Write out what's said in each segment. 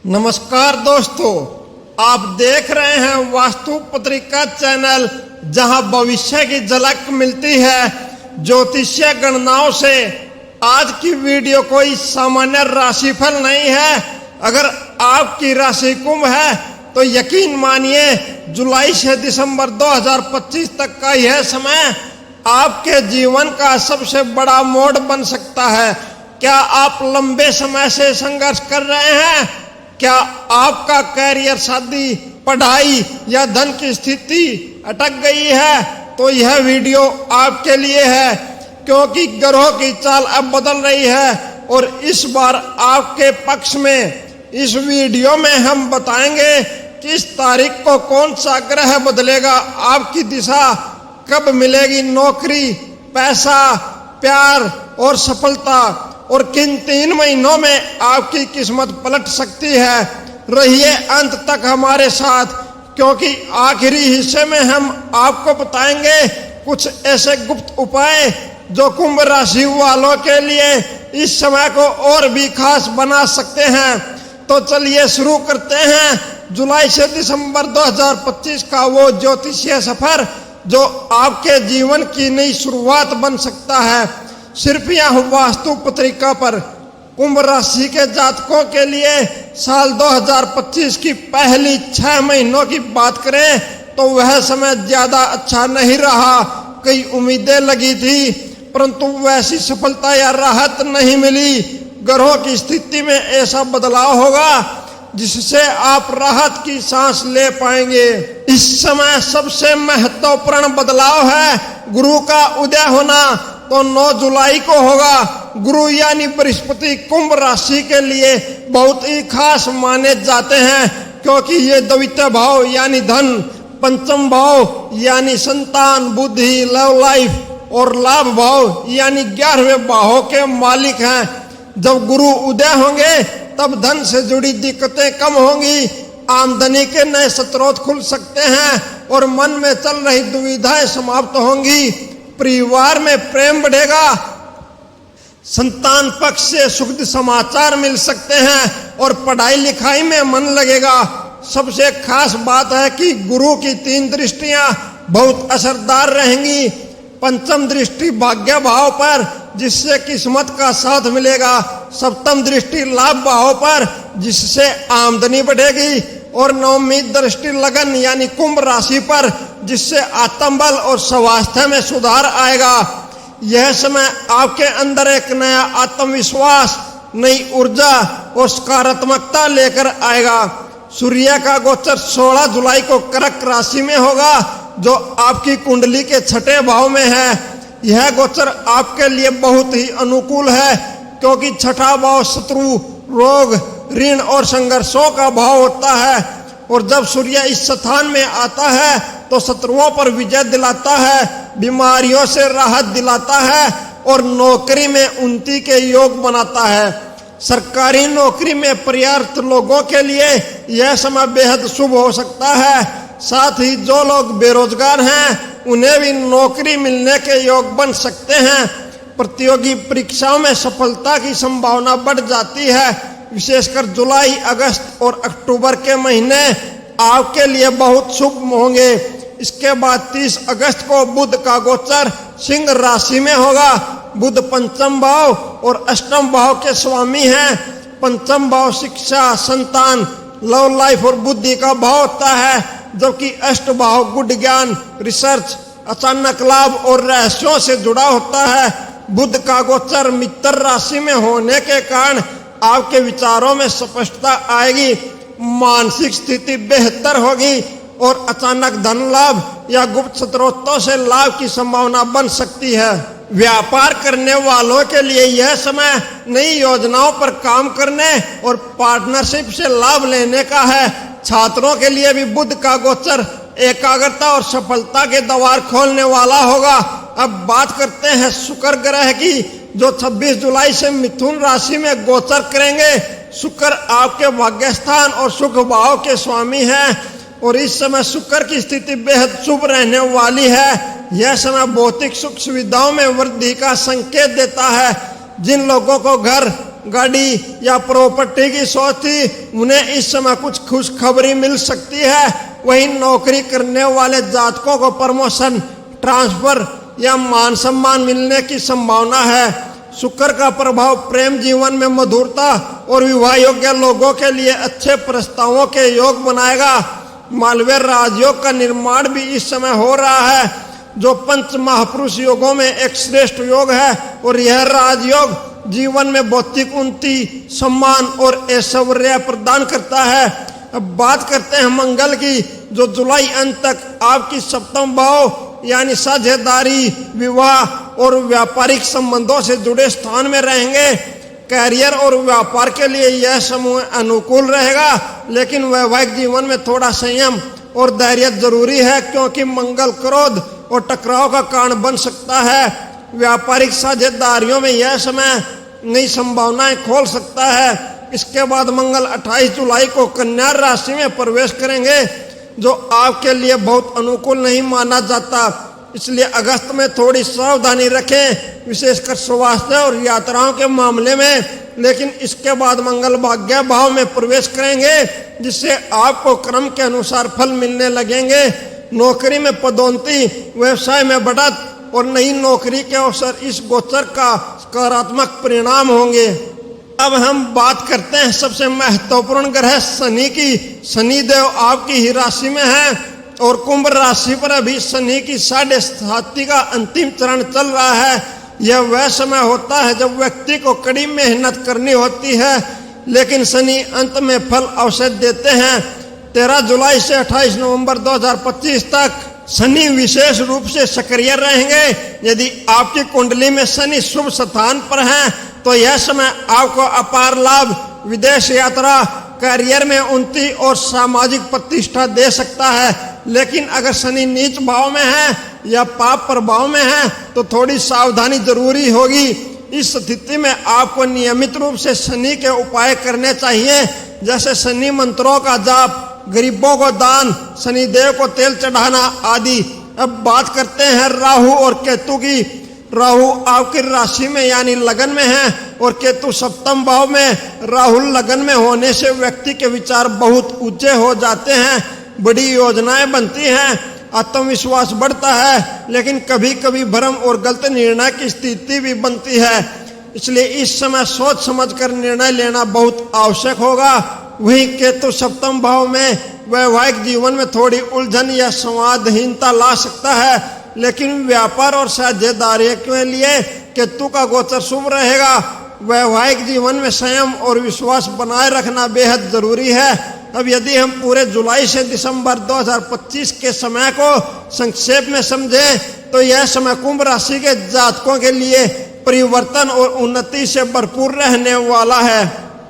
नमस्कार दोस्तों, आप देख रहे हैं वास्तु पत्रिका चैनल, जहां भविष्य की झलक मिलती है ज्योतिषीय गणनाओं से। आज की वीडियो कोई सामान्य राशिफल नहीं है। अगर आपकी राशि कुंभ है तो यकीन मानिए जुलाई से दिसंबर 2025 तक का यह समय आपके जीवन का सबसे बड़ा मोड़ बन सकता है। क्या आप लंबे समय से संघर्ष कर रहे हैं? क्या आपका कैरियर, शादी, पढ़ाई या धन की स्थिति अटक गई है? तो यह वीडियो आपके लिए है, क्योंकि ग्रहों की चाल अब बदल रही है और इस बार आपके पक्ष में। इस वीडियो में हम बताएंगे किस तारीख को कौन सा ग्रह बदलेगा आपकी दिशा, कब मिलेगी नौकरी, पैसा, प्यार और सफलता, और किन 3 महीनों में आपकी किस्मत पलट सकती है। रहिए अंत तक हमारे साथ, क्योंकि आखिरी हिस्से में हम आपको बताएंगे कुछ ऐसे गुप्त उपाय जो कुंभ राशि वालों के लिए इस समय को और भी खास बना सकते हैं। तो चलिए शुरू करते हैं जुलाई से दिसंबर 2025 का वो ज्योतिषीय सफर जो आपके जीवन की नई शुरुआत बन सकता है। सिर्फ यह वास्तु पत्रिका पर। कुंभ राशि के जातकों के लिए साल 2025 की पहली 6 महीनों की बात करें तो वह समय ज्यादा अच्छा नहीं रहा। कई उम्मीदें लगी थी, परंतु वैसी सफलता या राहत नहीं मिली। ग्रहों की स्थिति में ऐसा बदलाव होगा जिससे आप राहत की सांस ले पाएंगे। इस समय सबसे महत्वपूर्ण बदलाव है गुरु का उदय होना। तो 9 जुलाई को होगा। गुरु यानी बृहस्पति कुंभ राशि के लिए बहुत ही खास माने जाते हैं, क्योंकि ये द्वितीय भाव यानी धन, पंचम भाव यानी संतान, बुद्धि, लव लाइफ और लाभ भाव यानी 11वें भावों के मालिक हैं। जब गुरु उदय होंगे तब धन से जुड़ी दिक्कतें कम होंगी, आमदनी के नए स्रोत खुल सकते हैं और मन में चल रही दुविधाएं समाप्त होंगी। परिवार में प्रेम बढ़ेगा, संतान पक्ष से सुखद समाचार मिल सकते हैं और पढ़ाई लिखाई में मन लगेगा। सबसे खास बात है कि गुरु की 3 दृष्टियां बहुत असरदार रहेंगी। पंचम दृष्टि भाग्य भाव पर, जिससे किस्मत का साथ मिलेगा। सप्तम दृष्टि लाभ भाव पर, जिससे आमदनी बढ़ेगी। और 9वीं दृष्टि लगन यानी कुंभ राशि पर, जिससे आत्मबल और स्वास्थ्य में सुधार आएगा। यह समय आपके अंदर एक नया आत्मविश्वास, नई ऊर्जा और सकारात्मकता लेकर आएगा। सूर्य का गोचर 16 जुलाई को कर्क राशि में होगा, जो आपकी कुंडली के 6ठे भाव में है। यह गोचर आपके लिए बहुत ही अनुकूल है, क्योंकि 6ठा भाव शत्रु, रोग, ऋण और संघर्षों का भाव होता है। और जब सूर्य इस स्थान में आता है तो शत्रुओं पर विजय दिलाता है, बीमारियों से राहत दिलाता है और नौकरी में उन्नति के योग बनाता है। सरकारी नौकरी में प्रयासरत लोगों के लिए यह समय बेहद शुभ हो सकता है। साथ ही जो लोग बेरोजगार हैं उन्हें भी नौकरी मिलने के योग बन सकते हैं। प्रतियोगी परीक्षाओं में सफलता की संभावना बढ़ जाती है। विशेषकर जुलाई, अगस्त और अक्टूबर के महीने आपके लिए बहुत शुभ होंगे। इसके बाद 30 अगस्त को बुध का गोचर सिंह राशि में होगा। बुध पंचम भाव और अष्टम भाव के स्वामी हैं। पंचम भाव शिक्षा, संतान, लव लाइफ और बुद्धि का भाव होता है, जबकि अष्ट भाव गुड ज्ञान, रिसर्च, अचानक लाभ और रहस्यों से जुड़ा होता है। बुध का गोचर मित्र राशि में होने के कारण आपके विचारों में स्पष्टता आएगी, मानसिक स्थिति बेहतर होगी और अचानक धन लाभ या गुप्त स्रोतों से लाभ की संभावना बन सकती है। व्यापार करने वालों के लिए यह समय नई योजनाओं पर काम करने और पार्टनरशिप से लाभ लेने का है। छात्रों के लिए भी बुध का गोचर एकाग्रता और सफलता के द्वार खोलने वाला होगा। अब बात करते हैं शुक्र ग्रह की, जो 26 जुलाई से मिथुन राशि में गोचर करेंगे। शुक्र आपके भाग्यस्थान और सुख भाव के स्वामी हैं और इस समय शुक्र की स्थिति बेहद शुभ रहने वाली है। यह समय भौतिक सुख सुविधाओं में वृद्धि का संकेत देता है। जिन लोगों को घर, गाड़ी या प्रॉपर्टी की सोच थी, उन्हें इस समय कुछ खुशखबरी मिल सकती है। वहीं नौकरी करने वाले जातकों को प्रमोशन, ट्रांसफर या मान सम्मान मिलने की संभावना है। शुक्र का प्रभाव प्रेम जीवन में मधुरता और विवाह योग्य लोगों के लिए अच्छे प्रस्तावों के योग बनाएगा। मालवीय राजयोग का निर्माण भी इस समय हो रहा है, जो पंच महापुरुष योगों में एक श्रेष्ठ योग है। और यह राजयोग जीवन में भौतिक उन्नति, सम्मान और ऐश्वर्य प्रदान करता है। अब बात करते हैं मंगल की, जो जुलाई अंत तक आपकी सप्तम भाव यानी साझेदारी, विवाह और व्यापारिक संबंधों से जुड़े स्थान में रहेंगे। कैरियर और व्यापार के लिए यह समय अनुकूल रहेगा, लेकिन वैवाहिक जीवन में थोड़ा संयम और धैर्य जरूरी है, क्योंकि मंगल क्रोध और टकराव का कारण बन सकता है। व्यापारिक साझेदारियों में यह समय नई संभावनाएं खोल सकता है। इसके बाद मंगल 28 जुलाई को कन्या राशि में प्रवेश करेंगे, जो आपके लिए बहुत अनुकूल नहीं माना जाता। इसलिए अगस्त में थोड़ी सावधानी रखें, विशेषकर स्वास्थ्य और यात्राओं के मामले में। लेकिन इसके बाद मंगल भाग्य भाव में प्रवेश करेंगे, जिससे आपको क्रम के अनुसार फल मिलने लगेंगे। नौकरी में पदोन्नति, व्यवसाय में बढ़त और नई नौकरी के अवसर इस गोचर का सकारात्मक परिणाम होंगे। अब हम बात करते हैं सबसे महत्वपूर्ण ग्रह शनि की। शनिदेव आपकी ही राशि में है और कुंभ राशि पर अभी शनि की 7.5 का अंतिम चरण चल रहा है। यह वह समय होता है जब व्यक्ति को कड़ी मेहनत करनी होती है, लेकिन शनि अंत में फल अवश्य देते हैं। 13 जुलाई से 28 नवंबर 2025 तक शनि विशेष रूप से सक्रिय रहेंगे। यदि आपकी कुंडली में शनि शुभ स्थान पर है, तो यह समय आपको अपार लाभ, विदेश यात्रा, करियर में उन्नति और सामाजिक प्रतिष्ठा दे सकता है। लेकिन अगर शनि नीच भाव में है या पाप प्रभाव में है, तो थोड़ी सावधानी जरूरी होगी। इस स्थिति में आपको नियमित रूप से शनि के उपाय करने चाहिए, जैसे शनि मंत्रों का जाप, गरीबों को दान, शनिदेव को तेल चढ़ाना आदि। अब बात करते हैं राहु और केतु की। राहु आपकी राशि में यानी लगन में है और केतु सप्तम भाव में। राहु लगन में होने से व्यक्ति के विचार बहुत ऊंचे हो जाते हैं, बड़ी योजनाएं बनती हैं, आत्मविश्वास बढ़ता है, लेकिन कभी कभी भ्रम और गलत निर्णय की स्थिति भी बनती है। इसलिए इस समय सोच समझकर निर्णय लेना बहुत आवश्यक होगा। वहीं केतु सप्तम भाव में वैवाहिक जीवन में थोड़ी उलझन या संवादहीनता ला सकता है, लेकिन व्यापार और साझेदारी के लिए केतु का गोचर शुभ रहेगा। वैवाहिक जीवन में संयम और विश्वास बनाए रखना बेहद जरूरी है। अब यदि हम पूरे जुलाई से दिसंबर 2025 के समय को संक्षेप में समझें, तो यह समय कुंभ राशि के जातकों के लिए परिवर्तन और उन्नति से भरपूर रहने वाला है।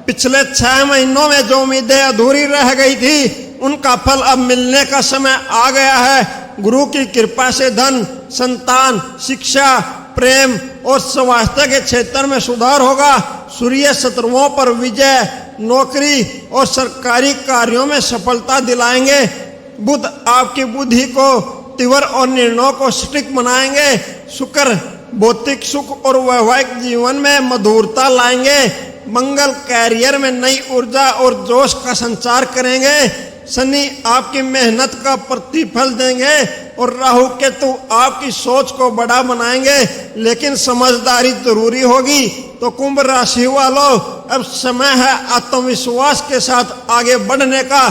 पिछले 6 महीनों में जो उम्मीदें अधूरी रह गई थी, उनका फल अब मिलने का समय आ गया है। गुरु की कृपा से धन, संतान, शिक्षा, प्रेम और स्वास्थ्य के क्षेत्र में सुधार होगा। सूर्य शत्रुओं पर विजय, नौकरी और सरकारी कार्यों में सफलता दिलाएंगे। बुध आपकी बुद्धि को तीव्र और निर्णयों को सटीक बनाएंगे। शुक्र भौतिक सुख और वैवाहिक जीवन में मधुरता लाएंगे। मंगल कैरियर में नई ऊर्जा और जोश का संचार करेंगे। शनि आपकी मेहनत का प्रतिफल देंगे और राहु केतु आपकी सोच को बड़ा बनाएंगे, लेकिन समझदारी जरूरी होगी। तो कुंभ राशि वालों, अब समय है आत्मविश्वास के साथ आगे बढ़ने का।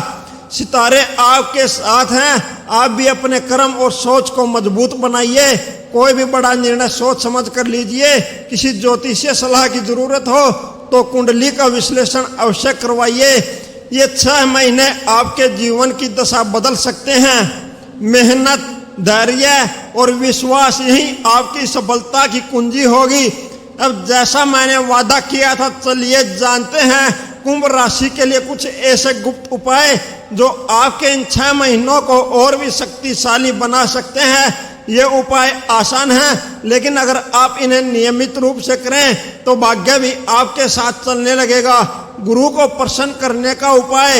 सितारे आपके साथ हैं। आप भी अपने कर्म और सोच को मजबूत बनाइए। कोई भी बड़ा निर्णय सोच समझ कर लीजिए। किसी ज्योतिषीय सलाह की जरूरत हो तो कुंडली का विश्लेषण अवश्य करवाइए। ये 6 महीने आपके जीवन की दशा बदल सकते हैं। मेहनत, धैर्य और विश्वास यही आपकी सफलता की कुंजी होगी। अब जैसा मैंने वादा किया था, चलिए जानते हैं कुंभ राशि के लिए कुछ ऐसे गुप्त उपाय जो आपके इन 6 महीनों को और भी शक्तिशाली बना सकते हैं। ये उपाय आसान हैं, लेकिन अगर आप इन्हें नियमित रूप से करें तो भाग्य भी आपके साथ चलने लगेगा। गुरु को प्रसन्न करने का उपाय,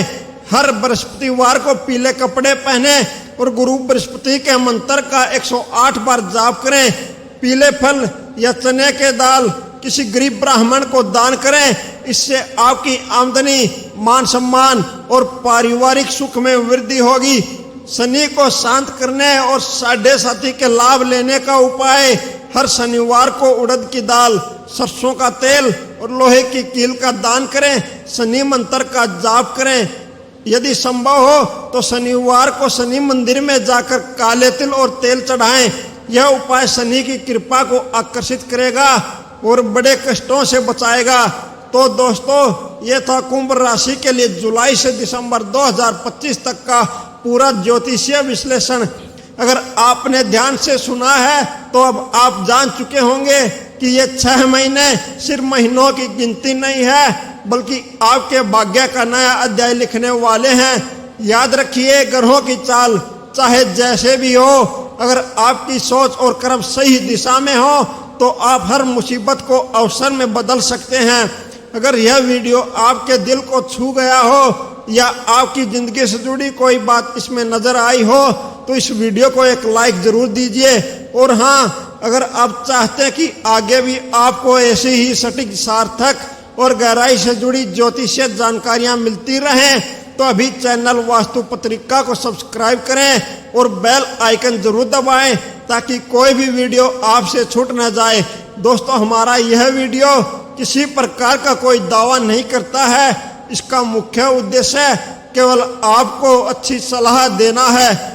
हर बृहस्पतिवार को पीले कपड़े पहने और गुरु बृहस्पति के मंत्र का 108 बार जाप करें। पीले फल या चने के दाल किसी गरीब ब्राह्मण को दान करें। इससे आपकी आमदनी, मान सम्मान और पारिवारिक सुख में वृद्धि होगी। शनि को शांत करने और साढ़े साथी के लाभ लेने का उपाय, हर शनिवार को उड़द की दाल, सरसों का तेल और लोहे की कील का दान करें। शनि मंत्र का जाप करें। यदि संभव हो तो शनिवार को शनि मंदिर में जाकर काले तिल और तेल चढ़ाएं। यह उपाय शनि की कृपा को आकर्षित करेगा और बड़े कष्टों से बचाएगा। तो दोस्तों, यह था कुंभ राशि के लिए जुलाई से दिसंबर 2025 तक का पूरा ज्योतिषीय विश्लेषण। अगर आपने ध्यान से सुना है तो अब आप जान चुके होंगे कि ये 6 महीने सिर्फ महीनों की गिनती नहीं है, बल्कि आपके भाग्य का नया अध्याय लिखने वाले हैं। याद रखिए, ग्रहों की चाल चाहे जैसे भी हो, अगर आपकी सोच और कर्म सही दिशा में हो तो आप हर मुसीबत को अवसर में बदल सकते हैं। अगर यह वीडियो आपके दिल को छू गया हो या आपकी जिंदगी से जुड़ी कोई बात इसमें नजर आई हो तो इस वीडियो को एक लाइक जरूर दीजिए। और हाँ, अगर आप चाहते हैं कि आगे भी आपको ऐसी ही सटीक, सार्थक और गहराई से जुड़ी ज्योतिषीय जानकारियां मिलती रहें तो अभी चैनल वास्तु पत्रिका को सब्सक्राइब करें और बेल आइकन जरूर दबाएं ताकि कोई भी वीडियो आपसे छूट न जाए। दोस्तों, हमारा यह वीडियो किसी प्रकार का कोई दावा नहीं करता है। इसका मुख्य उद्देश्य केवल आपको अच्छी सलाह देना है।